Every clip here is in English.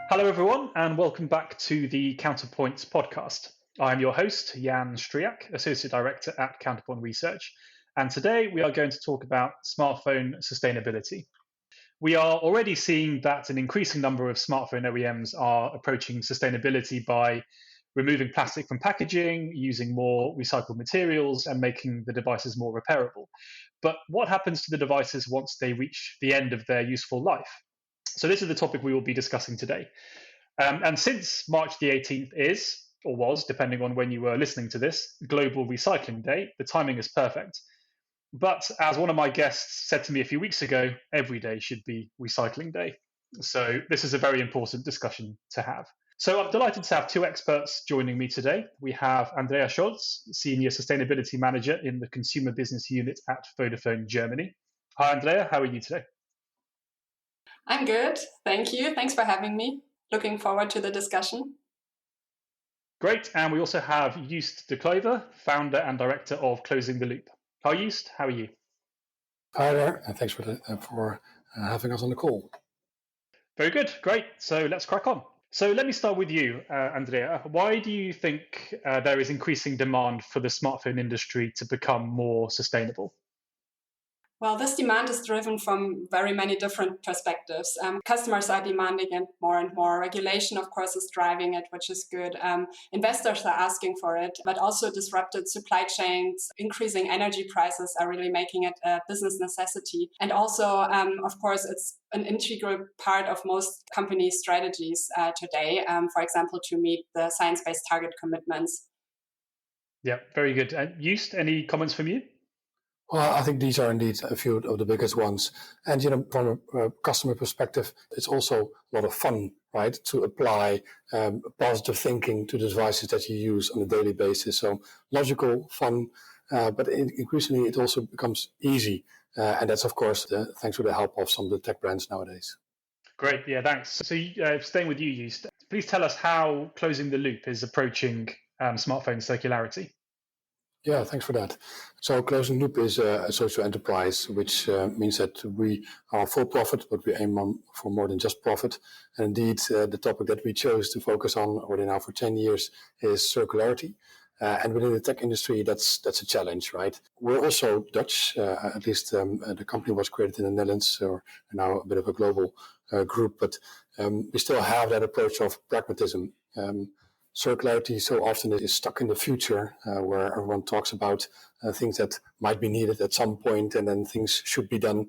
Hello, everyone, and welcome back to the Counterpoints podcast. I'm your host, Jan Striak, Associate Director at Counterpoint Research, and today we are going to talk about smartphone sustainability. We are already seeing that an increasing number of smartphone OEMs are approaching sustainability by removing plastic from packaging, using more recycled materials, and making the devices more repairable. But what happens to the devices once they reach the end of their useful life? So this is the topic we will be discussing today. And since March the 18th is, or was, depending on when you were listening to this, Global Recycling Day, the timing is perfect. But as one of my guests said to me a few weeks ago, every day should be Recycling Day. So this is a very important discussion to have. So I'm delighted to have two experts joining me today. We have Andrea Scholz, Senior Sustainability Manager in the Consumer Business Unit at Vodafone Germany. Hi, Andrea. How are you today? I'm good. Thank you. Thanks for having me. Looking forward to the discussion. Great. And we also have Joost de Klover, Founder and Director of Closing the Loop. Hi, Joost. How are you? Hi there, and thanks for having us on the call. Very good. Great. So let's crack on. So let me start with you, Andrea. Why do you think there is increasing demand for the smartphone industry to become more sustainable? Well, this demand is driven from very many different perspectives. Customers are demanding it more and more. Regulation, of course, is driving it, which is good. Investors are asking for it, but also disrupted supply chains, increasing energy prices are really making it a business necessity. And also, of course, it's an integral part of most companies' strategies today, for example, to meet the science-based target commitments. Yeah, very good. Joost, any comments from you? Well, I think these are indeed a few of the biggest ones. And, from a customer perspective, it's also a lot of fun, right, to apply positive thinking to the devices that you use on a daily basis. So logical, fun, but increasingly it also becomes easy. And that's, of course, thanks to the help of some of the tech brands nowadays. Great. Yeah, thanks. So staying with you, Joost, please tell us how Closing the Loop is approaching smartphone circularity. Yeah, thanks for that. So Closing Loop is a social enterprise, which means that we are for profit, but we aim for more than just profit. And indeed, the topic that we chose to focus on already now for 10 years is circularity. And within the tech industry, that's a challenge, right? We're also Dutch, at least the company was created in the Netherlands, or now a bit of a global group, but we still have that approach of pragmatism. Circularity so often is stuck in the future, where everyone talks about things that might be needed at some point, and then things should be done.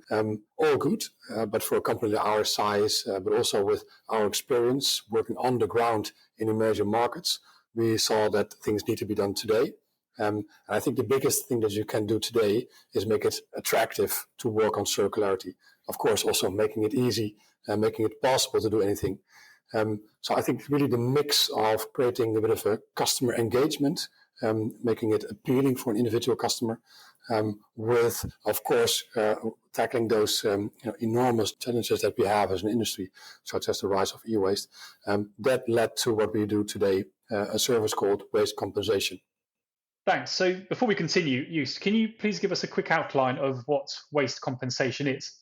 All good, but for a company our size, but also with our experience working on the ground in emerging markets, we saw that things need to be done today. And I think the biggest thing that you can do today is make it attractive to work on circularity. Of course, also making it easy, making it possible to do anything. So I think really the mix of creating a bit of a customer engagement, making it appealing for an individual customer, with, of course, tackling those enormous challenges that we have as an industry, such as the rise of e-waste, that led to what we do today, a service called Waste Compensation. Thanks. So before we continue, Joost, can you please give us a quick outline of what waste compensation is?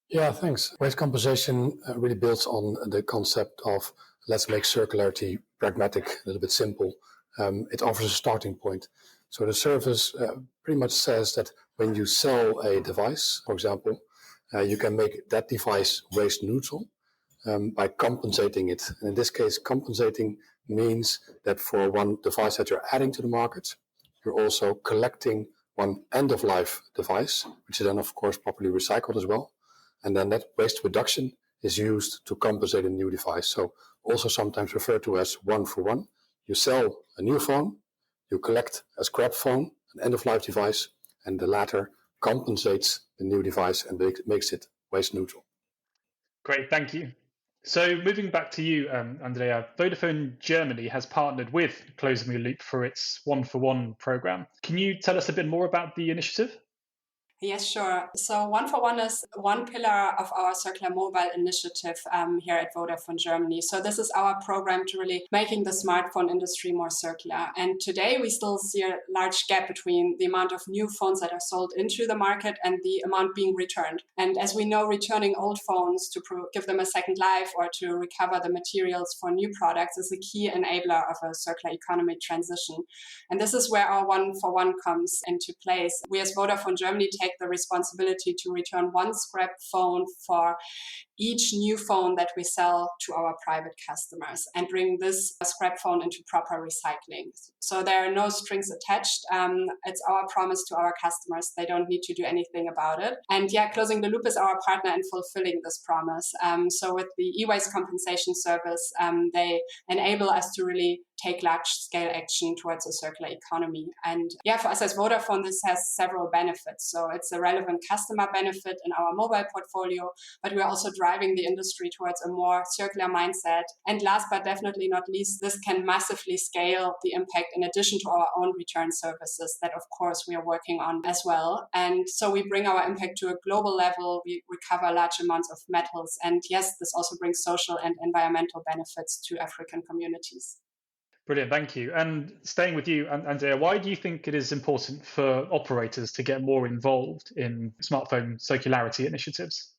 Yeah, thanks. Waste compensation really builds on the concept of let's make circularity pragmatic, a little bit simple. It offers a starting point. So the service pretty much says that when you sell a device, for example, you can make that device waste neutral by compensating it. And in this case, compensating means that for one device that you're adding to the market, you're also collecting one end-of-life device, which is then, of course, properly recycled as well. And then that waste reduction is used to compensate a new device. So also sometimes referred to as one for one. You sell a new phone, you collect a scrap phone, an end-of-life device, and the latter compensates the new device and makes it waste neutral. Great, thank you. So moving back to you, Andrea, Vodafone Germany has partnered with Closing the Loop for its one-for-one program. Can you tell us a bit more about the initiative? Yes, sure. So One for One is one pillar of our Circular Mobile initiative here at Vodafone Germany. So this is our program to really making the smartphone industry more circular. And today we still see a large gap between the amount of new phones that are sold into the market and the amount being returned. And as we know, returning old phones to give them a second life or to recover the materials for new products is a key enabler of a circular economy transition. And this is where our One for One comes into place. We as Vodafone Germany take the responsibility to return one scrap phone for each new phone that we sell to our private customers and bring this scrap phone into proper recycling. So there are no strings attached. It's our promise to our customers. They don't need to do anything about it. And yeah, Closing the Loop is our partner in fulfilling this promise. So with the e-waste compensation service, they enable us to really take large-scale action towards a circular economy. And yeah, for us as Vodafone, this has several benefits. So it's a relevant customer benefit in our mobile portfolio, but we're also driving the industry towards a more circular mindset. And last but definitely not least, this can massively scale the impact in addition to our own return services that, of course, we are working on as well. And so we bring our impact to a global level. We recover large amounts of metals. And yes, this also brings social and environmental benefits to African communities. Brilliant, thank you. And staying with you, Andrea, why do you think it is important for operators to get more involved in smartphone circularity initiatives?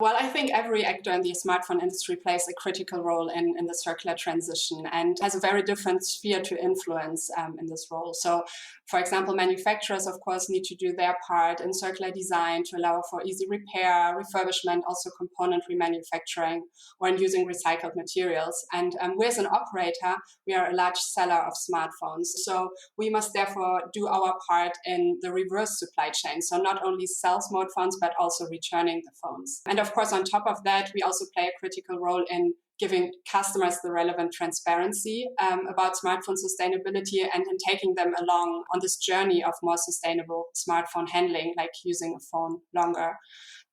Well, I think every actor in the smartphone industry plays a critical role in the circular transition and has a very different sphere to influence in this role. So, for example, manufacturers, of course, need to do their part in circular design to allow for easy repair, refurbishment, also component remanufacturing, or in using recycled materials. And we as an operator, we are a large seller of smartphones. So we must therefore do our part in the reverse supply chain. So not only sell smartphones, but also returning the phones. And of course, on top of that, we also play a critical role in giving customers the relevant transparency about smartphone sustainability and in taking them along on this journey of more sustainable smartphone handling, like using a phone longer.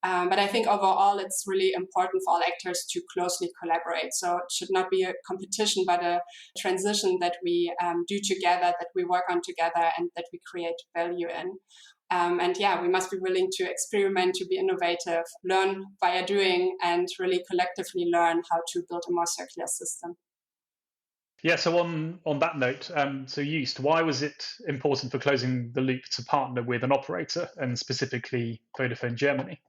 But I think overall, it's really important for all actors to closely collaborate. So it should not be a competition, but a transition that we do together, that we work on together, and that we create value in. And yeah, we must be willing to experiment, to be innovative, learn via doing, and really collectively learn how to build a more circular system. Yeah, so on that note, so Joost, why was it important for Closing the Loop to partner with an operator, and specifically Vodafone Germany?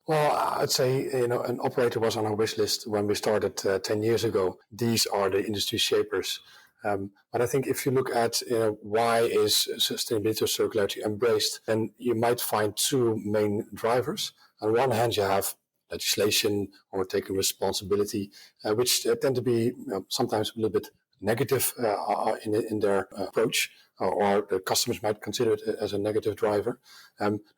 Well, I'd say, an operator was on our wish list when we started 10 years ago. These are the industry shapers. But I think if you look at why is sustainability or circularity embraced, then you might find two main drivers. On one hand, you have legislation or taking responsibility, which tend to be sometimes a little bit negative in their approach, or the customers might consider it as a negative driver.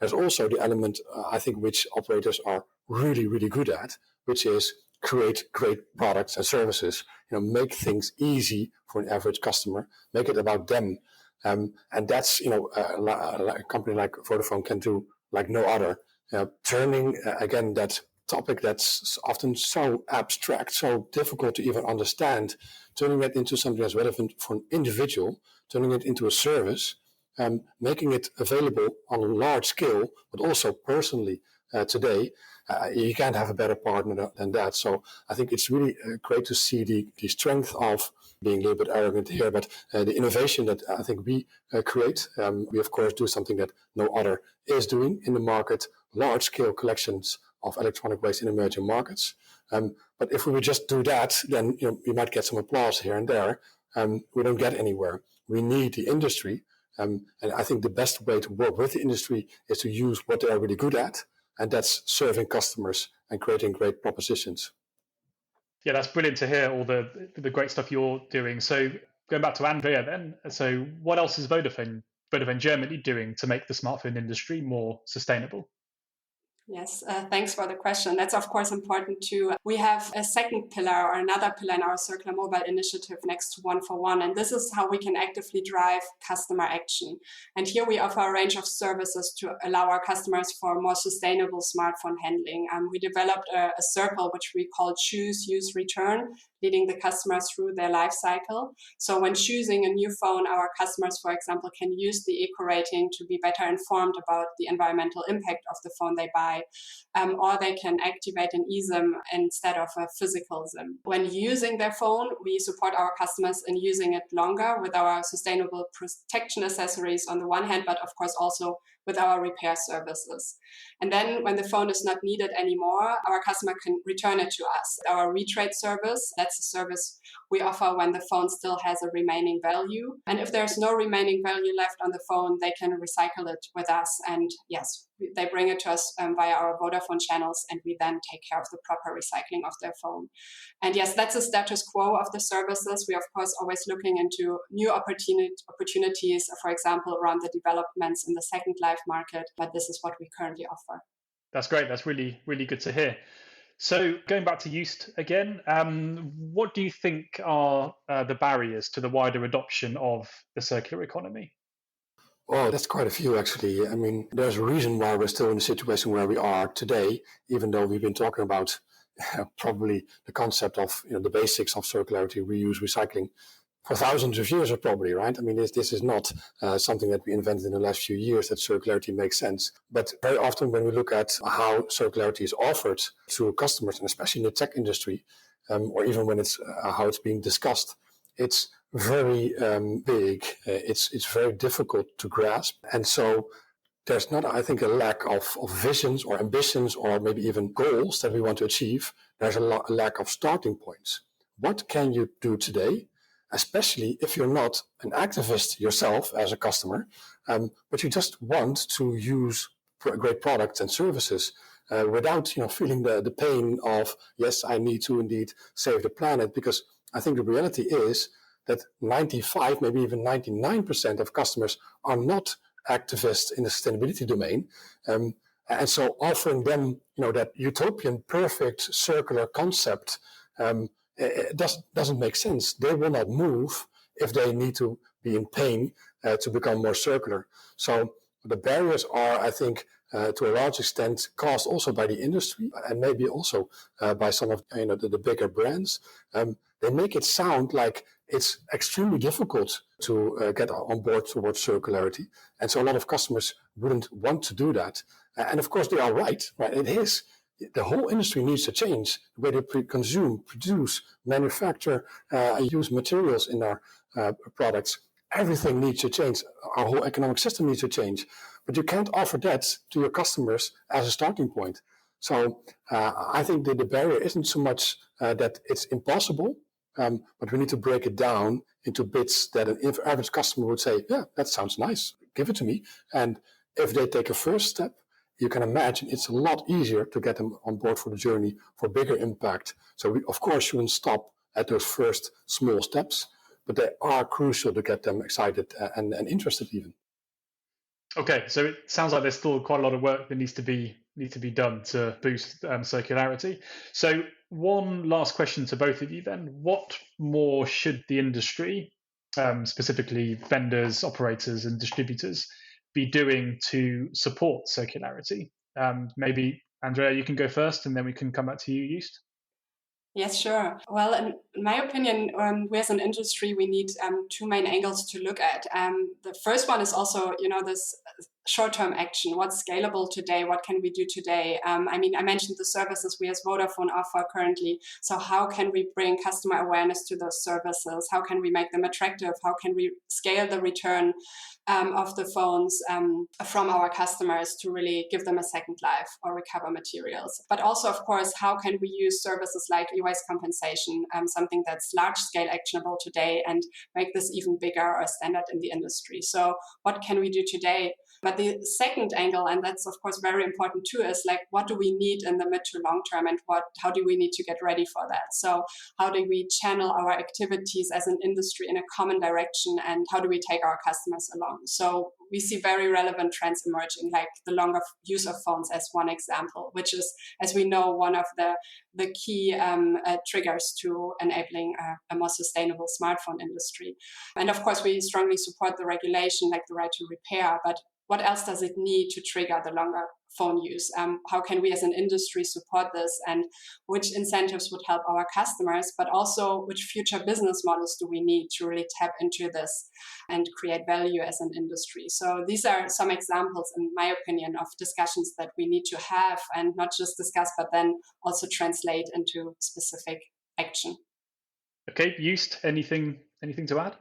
There's also the element, I think, which operators are really, really good at, which is create great products and services, make things easy for an average customer, make it about them. And that's, a company like Vodafone can do like no other. Turning, again, that topic that's often so abstract, so difficult to even understand, turning that into something that's relevant for an individual, turning it into a service, making it available on a large scale, but also personally today. You can't have a better partner than that. So I think it's really great to see the strength of being a little bit arrogant here, but the innovation that I think we create. We, of course, do something that no other is doing in the market, large-scale collections of electronic waste in emerging markets. But if we would just do that, then we might get some applause here and there. We don't get anywhere. We need the industry. And I think the best way to work with the industry is to use what they are really good at, and that's serving customers and creating great propositions. Yeah, that's brilliant to hear all the great stuff you're doing. So going back to Andrea then, so what else is Vodafone Germany doing to make the smartphone industry more sustainable? Yes, thanks for the question. That's of course important too. We have a second pillar or another pillar in our Circular Mobile initiative next to One for One, and this is how we can actively drive customer action. And here we offer a range of services to allow our customers for more sustainable smartphone handling. We developed a circle which we call Choose, Use, Return, leading the customers through their life cycle. So when choosing a new phone, our customers, for example, can use the eco rating to be better informed about the environmental impact of the phone they buy, or they can activate an eSIM instead of a physical SIM. When using their phone, we support our customers in using it longer with our sustainable protection accessories on the one hand, but of course also with our repair services. And then when the phone is not needed anymore, our customer can return it to us. Our retrade service, that's a service we offer when the phone still has a remaining value. And if there's no remaining value left on the phone, they can recycle it with us. And yes, they bring it to us via our Vodafone channels, and we then take care of the proper recycling of their phone. And yes, that's the status quo of the services. We are, of course, always looking into new opportunities, for example, around the developments in the second life market. But this is what we currently offer. That's great. That's really, really good to hear. So going back to Joost again, what do you think are the barriers to the wider adoption of the circular economy? Well, that's quite a few, actually. I mean, there's a reason why we're still in the situation where we are today, even though we've been talking about probably the concept of the basics of circularity, reuse, recycling for thousands of years, probably, right? I mean, this is not something that we invented in the last few years, that circularity makes sense. But very often when we look at how circularity is offered to customers, and especially in the tech industry, or even when it's how it's being discussed, it's very big. It's very difficult to grasp. And so there's not, I think, a lack of visions or ambitions or maybe even goals that we want to achieve. There's a lack of starting points. What can you do today, especially if you're not an activist yourself as a customer, but you just want to use great products and services without feeling the pain of, yes, I need to indeed save the planet? Because I think the reality is that 95, maybe even 99% of customers are not activists in the sustainability domain. And so offering them, that utopian, perfect circular concept, it doesn't make sense. They will not move if they need to be in pain to become more circular. So the barriers are, I think, to a large extent caused also by the industry and maybe also by some of the bigger brands. They make it sound like it's extremely difficult to get on board towards circularity. And so a lot of customers wouldn't want to do that. And of course, they are right? It is. The whole industry needs to change the way they consume, produce, manufacture, use materials in our products. Everything needs to change. Our whole economic system needs to change. But you can't offer that to your customers as a starting point. So I think that the barrier isn't so much that it's impossible, but we need to break it down into bits that an average customer would say, yeah, that sounds nice, give it to me. And if they take a first step, you can imagine it's a lot easier to get them on board for the journey for bigger impact. So we, of course, shouldn't stop at those first small steps, but they are crucial to get them excited and interested even. Okay, so it sounds like there's still quite a lot of work that needs to be done to boost circularity. So one last question to both of you then. What more should the industry, specifically vendors, operators and distributors, be doing to support circularity? Maybe, Andrea, you can go first and then we can come back to you, Joost. Yes, sure. Well, in my opinion, we as an industry, we need two main angles to look at. The first one is also, this short-term action. What's scalable today? What can we do today? I mentioned the services we as Vodafone offer currently. So how can we bring customer awareness to those services? How can we make them attractive? How can we scale the return of the phones from our customers to really give them a second life or recover materials? But also, of course, how can we use services like e-waste compensation, something that's large-scale actionable today, and make this even bigger or standard in the industry? So what can we do today? But the second angle, and that's of course very important too, is like, what do we need in the mid to long term, and how do we need to get ready for that? So how do we channel our activities as an industry in a common direction, and how do we take our customers along? So we see very relevant trends emerging, like the longer use of phones as one example, which is, as we know, one of the key triggers to enabling a more sustainable smartphone industry. And of course, we strongly support the regulation, like the right to repair, but what else does it need to trigger the longer phone use? How can we as an industry support this, and which incentives would help our customers, but also which future business models do we need to really tap into this and create value as an industry? So these are some examples, in my opinion, of discussions that we need to have, and not just discuss, but then also translate into specific action. Okay, Joost, anything to add?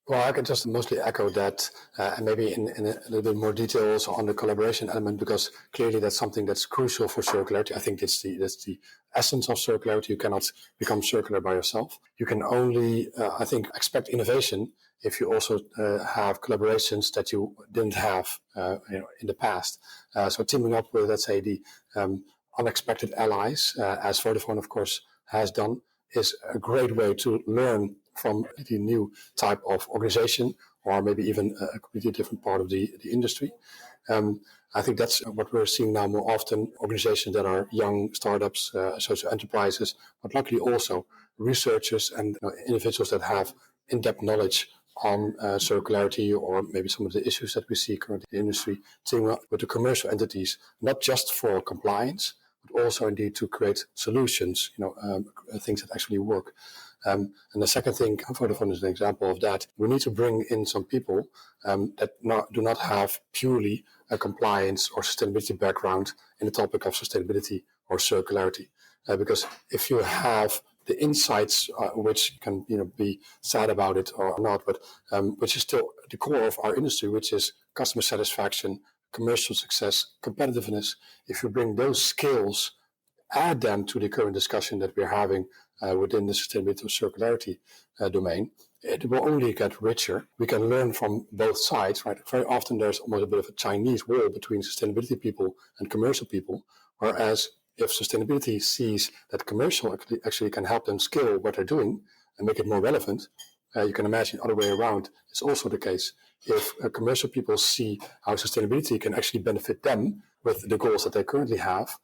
Well, I can just mostly echo that, and maybe in a little bit more detail also on the collaboration element, because clearly that's something that's crucial for circularity. I think that's the essence of circularity. You cannot become circular by yourself. You can only, I think, expect innovation if you also have collaborations that you didn't have in the past. So teaming up with, let's say, the unexpected allies, as Vodafone, of course, has done, is a great way to learn from the new type of organization, or maybe even a completely different part of the industry. I think that's what we're seeing now more often, organizations that are young startups, social enterprises, but luckily also researchers and individuals that have in-depth knowledge on circularity, or maybe some of the issues that we see currently in the industry, teaming up with the commercial entities, not just for compliance, but also indeed to create solutions, things that actually work. And the second thing, Vodafone is an example of that. We need to bring in some people that do not have purely a compliance or sustainability background in the topic of sustainability or circularity. Because if you have the insights, which can be sad about it or not, but which is still the core of our industry, which is customer satisfaction, commercial success, competitiveness. If you bring those skills, add them to the current discussion that we're having within the sustainability or circularity domain, it will only get richer. We can learn from both sides, right? Very often there's almost a bit of a Chinese wall between sustainability people and commercial people, whereas if sustainability sees that commercial actually can help them scale what they're doing and make it more relevant, you can imagine the other way around is also the case. If commercial people see how sustainability can actually benefit them with the goals that they currently have,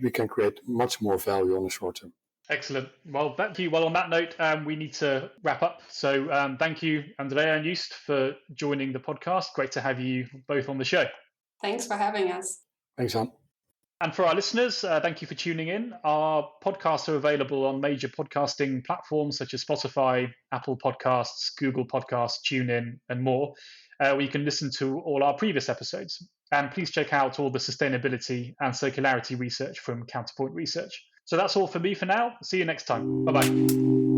we can create much more value on the short term. Excellent. Well, thank you. Well, on that note, we need to wrap up. So thank you, Andrea and Joost, for joining the podcast. Great to have you both on the show. Thanks for having us. Thanks, Jan. And for our listeners, thank you for tuning in. Our podcasts are available on major podcasting platforms such as Spotify, Apple Podcasts, Google Podcasts, TuneIn, and more, where you can listen to all our previous episodes. And please check out all the sustainability and circularity research from Counterpoint Research. So that's all for me for now. See you next time. Bye-bye.